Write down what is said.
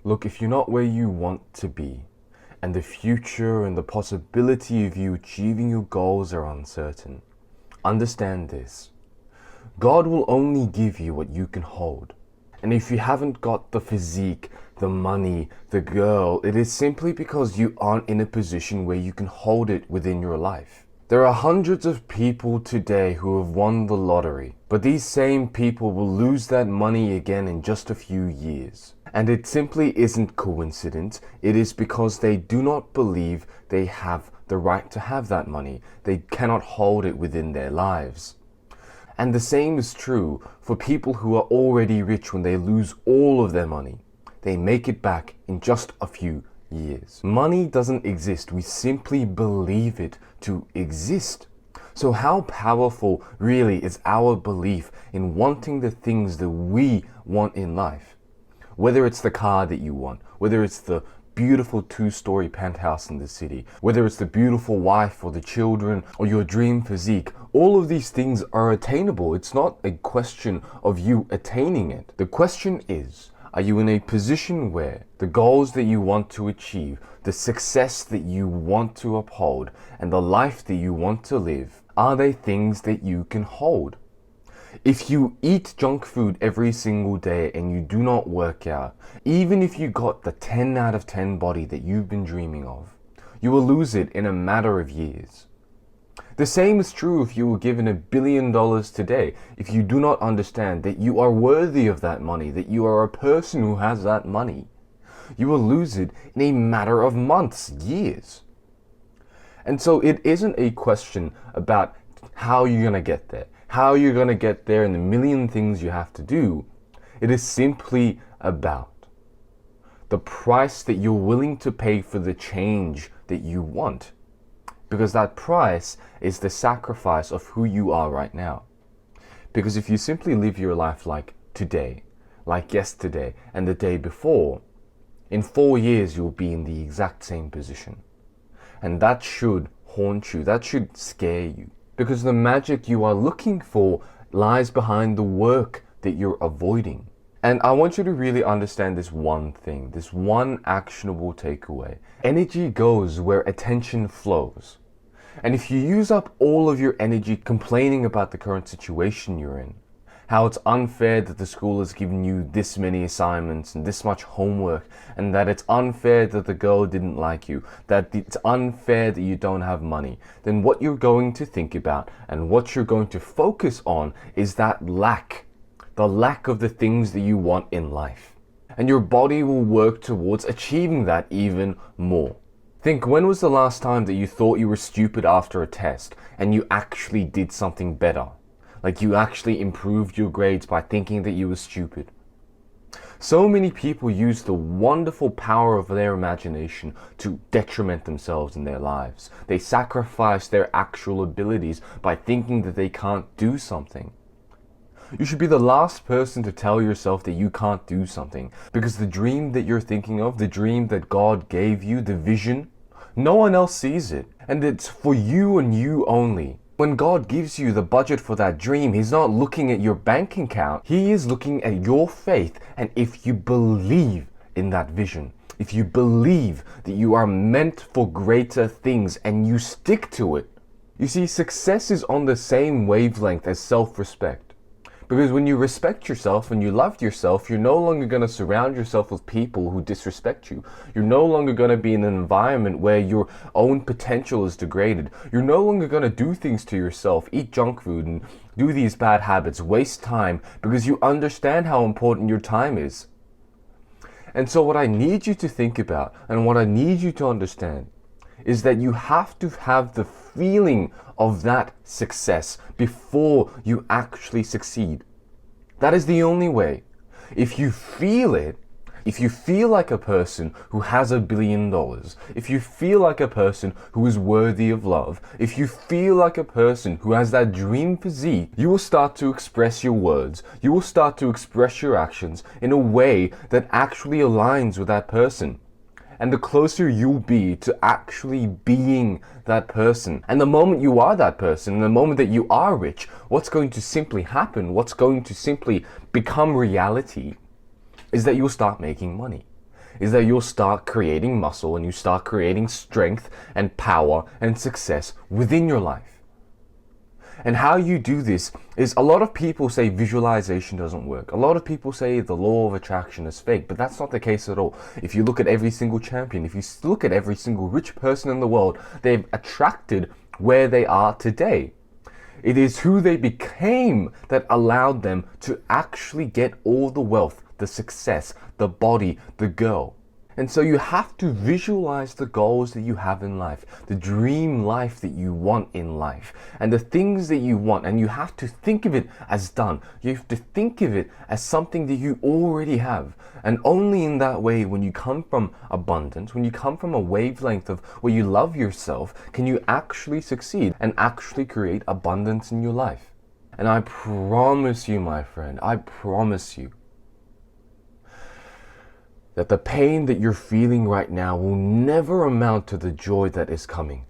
Look, if you're not where you want to be, and the future and the possibility of you achieving your goals are uncertain, understand this. God will only give you what you can hold. And if you haven't got the physique, the money, the girl, it is simply because you aren't in a position where you can hold it within your life. There are hundreds of people today who have won the lottery, but these same people will lose that money again in just a few years. And it simply isn't coincidence, it is because they do not believe they have the right to have that money. They cannot hold it within their lives. And the same is true for people who are already rich when they lose all of their money. They make it back in just a few years. Money doesn't exist, we simply believe it to exist. So how powerful really is our belief in wanting the things that we want in life? Whether it's the car that you want, whether it's the beautiful 2-story penthouse in the city, whether it's the beautiful wife or the children or your dream physique, all of these things are attainable. It's not a question of you attaining it. The question is, are you in a position where the goals that you want to achieve, the success that you want to uphold, and the life that you want to live, are they things that you can hold? If you eat junk food every single day and you do not work out, even if you got the 10 out of 10 body that you've been dreaming of, you will lose it in a matter of years. The same is true if you were given $1 billion today. If you do not understand that you are worthy of that money, that you are a person who has that money, you will lose it in a matter of months, years. And so it isn't a question about how you're going to get there, how you're going to get there and the million things you have to do. It is simply about the price that you're willing to pay for the change that you want. Because that price is the sacrifice of who you are right now. Because if you simply live your life like today, like yesterday, and the day before, in 4 years you'll be in the exact same position. And that should haunt you, that should scare you. Because the magic you are looking for lies behind the work that you're avoiding. And I want you to really understand this one thing, this one actionable takeaway. Energy goes where attention flows. And if you use up all of your energy complaining about the current situation you're in, how it's unfair that the school has given you this many assignments and this much homework, and that it's unfair that the girl didn't like you, that it's unfair that you don't have money, then what you're going to think about and what you're going to focus on is that lack, the lack of the things that you want in life. And your body will work towards achieving that even more. Think, when was the last time that you thought you were stupid after a test and you actually did something better? Like you actually improved your grades by thinking that you were stupid. So many people use the wonderful power of their imagination to detriment themselves in their lives. They sacrifice their actual abilities by thinking that they can't do something. You should be the last person to tell yourself that you can't do something, because the dream that you're thinking of, the dream that God gave you, the vision, no one else sees it, and it's for you and you only. When God gives you the budget for that dream, He's not looking at your bank account. He is looking at your faith, and if you believe in that vision, if you believe that you are meant for greater things and you stick to it. You see, success is on the same wavelength as self-respect. Because when you respect yourself and you love yourself, you're no longer going to surround yourself with people who disrespect you. You're no longer going to be in an environment where your own potential is degraded. You're no longer going to do things to yourself, eat junk food and do these bad habits, waste time, because you understand how important your time is. And so what I need you to think about and what I need you to understand is that you have to have the feeling of that success before you actually succeed. That is the only way. If you feel it, if you feel like a person who has $1 billion, if you feel like a person who is worthy of love, if you feel like a person who has that dream physique, you will start to express your words, you will start to express your actions in a way that actually aligns with that person. And the closer you'll be to actually being that person. And the moment you are that person, the moment that you are rich, what's going to simply happen, what's going to simply become reality, is that you'll start making money. is that you'll start creating muscle and you start creating strength and power and success within your life. And how you do this is, a lot of people say visualization doesn't work. A lot of people say the law of attraction is fake, but that's not the case at all. If you look at every single champion, if you look at every single rich person in the world, they've attracted where they are today. It is who they became that allowed them to actually get all the wealth, the success, the body, the girl. And so you have to visualize the goals that you have in life, the dream life that you want in life, and the things that you want. And you have to think of it as done. You have to think of it as something that you already have. And only in that way, when you come from abundance, when you come from a wavelength of where you love yourself, can you actually succeed and actually create abundance in your life. And I promise you, my friend, I promise you, that the pain that you're feeling right now will never amount to the joy that is coming.